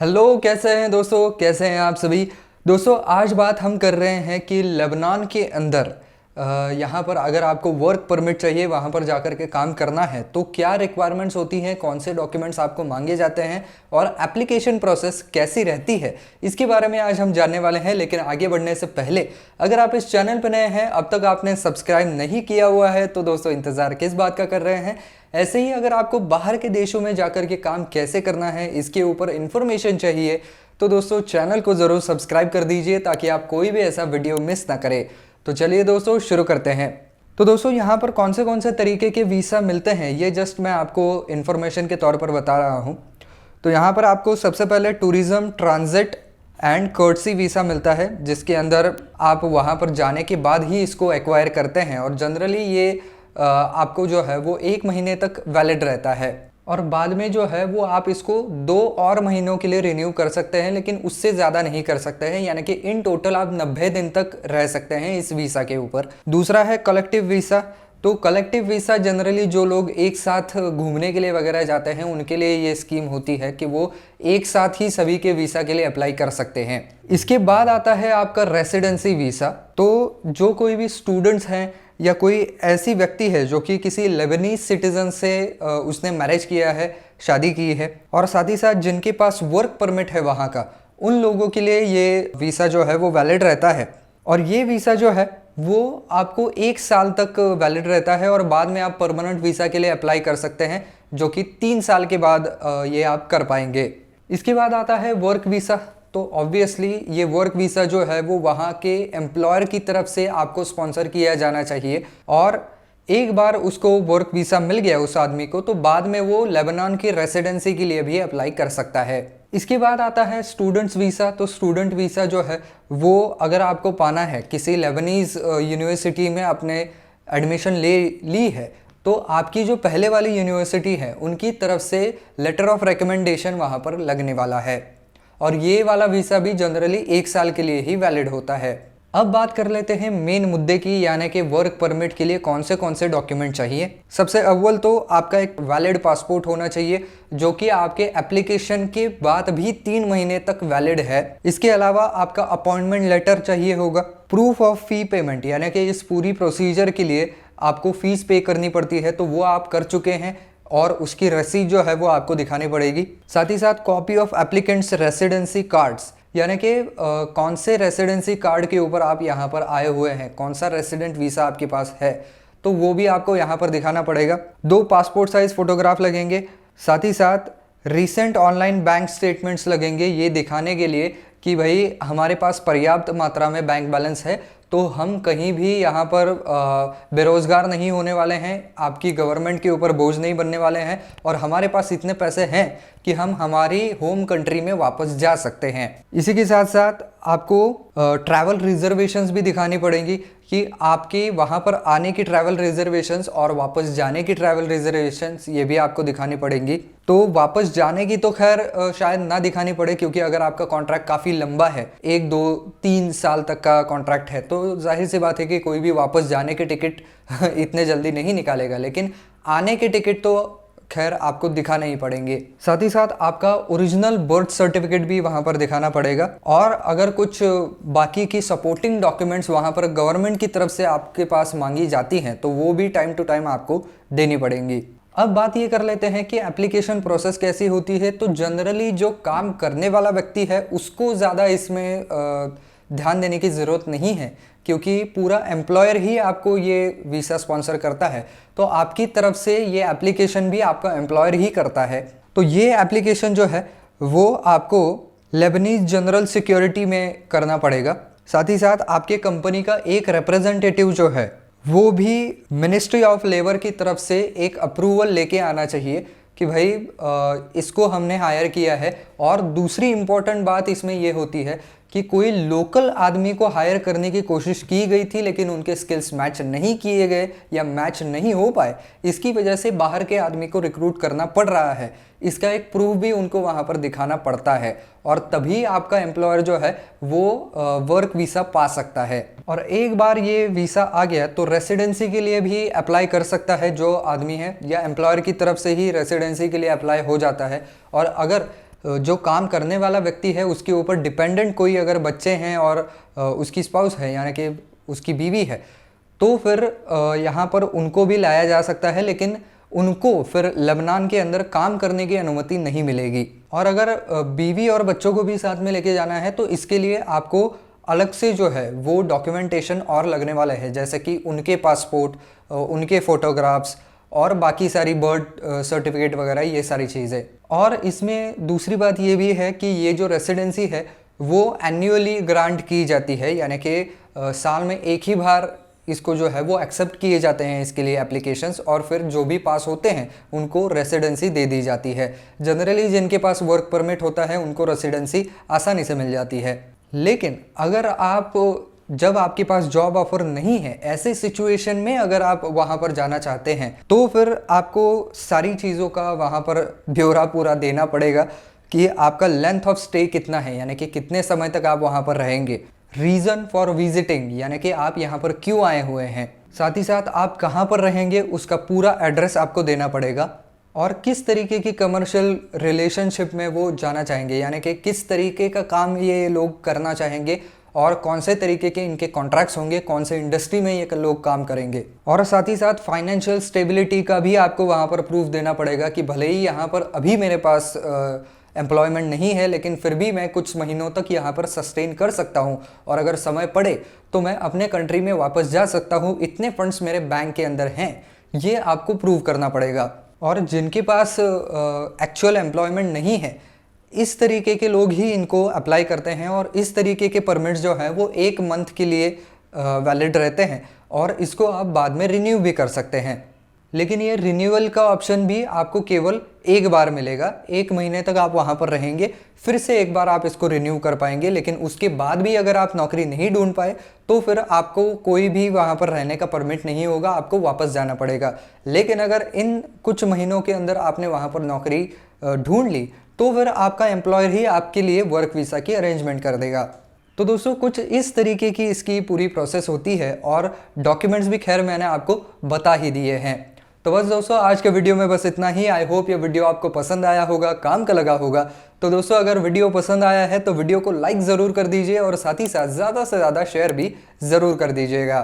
Hello, कैसे हैं दोस्तों? कैसे हैं आप सभी दोस्तों? आज बात हम कर रहे हैं कि लेबनान के अंदर यहाँ पर अगर आपको वर्क परमिट चाहिए, वहाँ पर जाकर के काम करना है तो क्या रिक्वायरमेंट्स होती हैं, कौन से डॉक्यूमेंट्स आपको मांगे जाते हैं और एप्लीकेशन प्रोसेस कैसी रहती है, इसके बारे में आज हम जानने वाले हैं। लेकिन आगे बढ़ने से पहले अगर आप इस चैनल पर नए हैं, अब तक आपने सब्सक्राइब नहीं किया हुआ है, तो दोस्तों इंतज़ार किस बात का कर रहे हैं। ऐसे ही अगर आपको बाहर के देशों में जाकर के काम कैसे करना है, इसके ऊपर इन्फॉर्मेशन चाहिए, तो दोस्तों चैनल को ज़रूर सब्सक्राइब कर दीजिए ताकि आप कोई भी ऐसा वीडियो मिस ना करें। तो चलिए दोस्तों शुरू करते हैं। तो दोस्तों यहाँ पर कौन से तरीके के वीज़ा मिलते हैं, ये जस्ट मैं आपको इन्फॉर्मेशन के तौर पर बता रहा हूँ। तो यहाँ पर आपको सबसे पहले tourism, transit and courtesy visa मिलता है, जिसके अंदर आप वहाँ पर जाने के बाद ही इसको एक्वायर करते हैं और जनरली ये आपको जो है वो 1 महीने तक वैलिड रहता है और बाद में जो है वो आप इसको 2 और महीनों के लिए रिन्यू कर सकते हैं, लेकिन उससे ज़्यादा नहीं कर सकते हैं। यानी कि इन टोटल आप 90 दिन तक रह सकते हैं इस वीज़ा के ऊपर। दूसरा है कलेक्टिव वीज़ा। तो कलेक्टिव वीज़ा जनरली जो लोग एक साथ घूमने के लिए वगैरह जाते हैं उनके लिए ये स्कीम होती है कि वो एक साथ ही सभी के वीज़ा के लिए अप्लाई कर सकते हैं। इसके बाद आता है आपका रेसिडेंसी वीज़ा। तो जो कोई भी स्टूडेंट्स हैं या कोई ऐसी व्यक्ति है जो कि किसी लेबनीज सिटीजन से उसने मैरिज किया है, शादी की है, और साथ ही साथ जिनके पास वर्क परमिट है वहाँ का, उन लोगों के लिए ये वीज़ा जो है वो वैलिड रहता है। और ये वीज़ा जो है वो आपको 1 साल तक वैलिड रहता है और बाद में आप परमानेंट वीज़ा के लिए अप्लाई कर सकते हैं, जो कि 3 साल के बाद ये आप कर पाएंगे। इसके बाद आता है वर्क वीज़ा। तो ऑब्वियसली ये वर्क वीज़ा जो है वो वहाँ के एम्प्लॉयर की तरफ से आपको स्पॉन्सर किया जाना चाहिए और एक बार उसको वर्क वीज़ा मिल गया उस आदमी को, तो बाद में वो लेबनान की रेसिडेंसी के लिए भी अप्लाई कर सकता है। इसके बाद आता है स्टूडेंट्स वीज़ा। तो स्टूडेंट वीज़ा जो है वो अगर आपको पाना है, किसी लेबनीज़ यूनिवर्सिटी में आपने एडमिशन ली है, तो आपकी जो पहले वाली यूनिवर्सिटी है उनकी तरफ से लेटर ऑफ रिकमेंडेशन वहाँ पर लगने वाला है और ये वाला वीज़ा भी जनरली 1 साल के लिए ही वैलिड होता है। अब बात कर लेते हैं मेन मुद्दे की, यानी कि वर्क परमिट के लिए कौन से डॉक्यूमेंट चाहिए। सबसे अव्वल तो आपका एक वैलिड पासपोर्ट होना चाहिए, जो कि आपके एप्लीकेशन के बाद भी 3 महीने तक वैलिड है। इसके अलावा आपका अपॉइंटमेंट लेटर चाहिए होगा। प्रूफ ऑफ फी पेमेंट, यानी कि इस पूरी प्रोसीजर के लिए आपको फीस पे करनी पड़ती है, तो वो आप कर चुके हैं और उसकी रसीद जो है वो आपको दिखानी पड़ेगी। साथ ही साथ copy of applicants residency cards, यानी कि कौन से रेसिडेंसी कार्ड के ऊपर आप यहाँ पर आए हुए हैं, कौन सा रेसिडेंट वीज़ा आपके पास है, तो वो भी आपको यहाँ पर दिखाना पड़ेगा। 2 पासपोर्ट साइज़ फ़ोटोग्राफ लगेंगे। साथ ही साथ रीसेंट ऑनलाइन बैंक स्टेटमेंट्स लगेंगे, ये दिखाने के लिए कि भाई हमारे पास पर्याप्त मात्रा में बैंक बैलेंस है, तो हम कहीं भी यहाँ पर बेरोज़गार नहीं होने वाले हैं, आपकी गवर्नमेंट के ऊपर बोझ नहीं बनने वाले हैं और हमारे पास इतने पैसे हैं कि हम हमारी होम कंट्री में वापस जा सकते हैं। इसी के साथ साथ आपको ट्रैवल रिजर्वेशंस भी दिखानी पड़ेंगी कि आपकी वहाँ पर आने की ट्रैवल रिजर्वेशंस और वापस जाने की ट्रैवल रिजर्वेशंस, ये भी आपको दिखानी पड़ेंगी। तो वापस जाने की तो खैर शायद ना दिखानी पड़े, क्योंकि अगर आपका कॉन्ट्रैक्ट काफ़ी लंबा है, 1, 2, 3 साल तक का कॉन्ट्रैक्ट है, तो जाहिर सी बात है कि कोई भी वापस जाने के टिकट इतने जल्दी नहीं निकालेगा, लेकिन आने के टिकट तो खैर आपको दिखाने ही पड़ेंगे। साथ ही साथ आपका ओरिजिनल बर्थ सर्टिफिकेट भी वहाँ पर दिखाना पड़ेगा और अगर कुछ बाकी की सपोर्टिंग डॉक्यूमेंट्स वहाँ पर गवर्नमेंट की तरफ से आपके पास मांगी जाती हैं, तो वो भी टाइम टू टाइम आपको देनी पड़ेंगी। अब बात ये कर लेते हैं कि एप्लीकेशन प्रोसेस कैसी होती है। तो जनरली जो काम करने वाला व्यक्ति है उसको ज़्यादा इसमें ध्यान देने की ज़रूरत नहीं है, क्योंकि पूरा एम्प्लॉयर ही आपको ये वीज़ा स्पॉन्सर करता है, तो आपकी तरफ से ये एप्लीकेशन भी आपका एम्प्लॉयर ही करता है। तो ये एप्लीकेशन जो है वो आपको लेबनीज जनरल सिक्योरिटी में करना पड़ेगा। साथ ही साथ आपके कंपनी का एक रिप्रेजेंटेटिव जो है वो भी मिनिस्ट्री ऑफ लेबर की तरफ से एक अप्रूवल लेके आना चाहिए कि भाई इसको हमने हायर किया है। और दूसरी इम्पॉर्टेंट बात इसमें ये होती है कि कोई लोकल आदमी को हायर करने की कोशिश की गई थी, लेकिन उनके स्किल्स मैच नहीं किए गए या मैच नहीं हो पाए, इसकी वजह से बाहर के आदमी को रिक्रूट करना पड़ रहा है। इसका एक प्रूफ भी उनको वहाँ पर दिखाना पड़ता है और तभी आपका एम्प्लॉयर जो है वो वर्क वीज़ा पा सकता है। और एक बार ये वीज़ा आ गया तो रेसिडेंसी के लिए भी अप्लाई कर सकता है जो आदमी है, या एम्प्लॉयर की तरफ से ही रेसिडेंसी के लिए अप्लाई हो जाता है। और अगर जो काम करने वाला व्यक्ति है उसके ऊपर डिपेंडेंट कोई अगर बच्चे हैं और उसकी स्पाउस है यानी कि उसकी बीवी है, तो फिर यहाँ पर उनको भी लाया जा सकता है, लेकिन उनको फिर लेबनान के अंदर काम करने की अनुमति नहीं मिलेगी। और अगर बीवी और बच्चों को भी साथ में लेके जाना है तो इसके लिए आपको अलग से जो है वो डॉक्यूमेंटेशन और लगने वाला है, जैसे कि उनके पासपोर्ट, उनके फ़ोटोग्राफ्स और बाकी सारी बर्थ सर्टिफिकेट वगैरह, ये सारी चीज़ें। और इसमें दूसरी बात ये भी है कि ये जो रेसिडेंसी है वो एन्युअली ग्रांट की जाती है, यानी कि साल में एक ही बार इसको जो है वो एक्सेप्ट किए जाते हैं इसके लिए एप्लीकेशंस, और फिर जो भी पास होते हैं उनको रेसिडेंसी दे दी जाती है। जनरली जिनके पास वर्क परमिट होता है उनको रेसिडेंसी आसानी से मिल जाती है। लेकिन अगर आप, जब आपके पास जॉब ऑफर नहीं है, ऐसे सिचुएशन में अगर आप वहाँ पर जाना चाहते हैं तो फिर आपको सारी चीज़ों का वहाँ पर ब्यौरा पूरा देना पड़ेगा कि आपका लेंथ ऑफ स्टे कितना है, यानी कि कितने समय तक आप वहाँ पर रहेंगे, रीज़न फॉर विजिटिंग यानी कि आप यहाँ पर क्यों आए हुए हैं, साथ ही साथ आप कहाँ पर रहेंगे उसका पूरा एड्रेस आपको देना पड़ेगा, और किस तरीके की कमर्शियल रिलेशनशिप में वो जाना चाहेंगे, यानी कि किस तरीके का काम ये लोग करना चाहेंगे और कौन से तरीके के इनके कॉन्ट्रैक्ट्स होंगे, कौन से इंडस्ट्री में ये लोग काम करेंगे। और साथ ही साथ फाइनेंशियल स्टेबिलिटी का भी आपको वहाँ पर प्रूफ देना पड़ेगा कि भले ही यहाँ पर अभी मेरे पास एम्प्लॉयमेंट नहीं है, लेकिन फिर भी मैं कुछ महीनों तक यहाँ पर सस्टेन कर सकता हूँ, और अगर समय पड़े तो मैं अपने कंट्री में वापस जा सकता हूँ, इतने फंड्स मेरे बैंक के अंदर हैं, ये आपको प्रूव करना पड़ेगा। और जिनके पास एक्चुअल एम्प्लॉयमेंट नहीं है, इस तरीके के लोग ही इनको अप्लाई करते हैं, और इस तरीके के परमिट्स जो है वो 1 मंथ के लिए वैलिड रहते हैं, और इसको आप बाद में रिन्यू भी कर सकते हैं। लेकिन ये रिन्यूअल का ऑप्शन भी आपको केवल एक बार मिलेगा, 1 महीने तक आप वहाँ पर रहेंगे, फिर से एक बार आप इसको रिन्यू कर पाएंगे, लेकिन उसके बाद भी अगर आप नौकरी नहीं ढूंढ पाए तो फिर आपको कोई भी वहाँ पर रहने का परमिट नहीं होगा, आपको वापस जाना पड़ेगा। लेकिन अगर इन कुछ महीनों के अंदर आपने वहाँ पर नौकरी ढूंढ ली तो फिर आपका एम्प्लॉयर ही आपके लिए वर्क वीज़ा की अरेंजमेंट कर देगा। तो दोस्तों कुछ इस तरीके की इसकी पूरी प्रोसेस होती है, और डॉक्यूमेंट्स भी खैर मैंने आपको बता ही दिए हैं। तो बस दोस्तों आज के वीडियो में बस इतना ही। आई होप ये वीडियो आपको पसंद आया होगा, काम का लगा होगा। तो दोस्तों अगर वीडियो पसंद आया है तो वीडियो को लाइक ज़रूर कर दीजिए, और साथ ही साथ ज़्यादा से ज़्यादा शेयर भी ज़रूर कर दीजिएगा।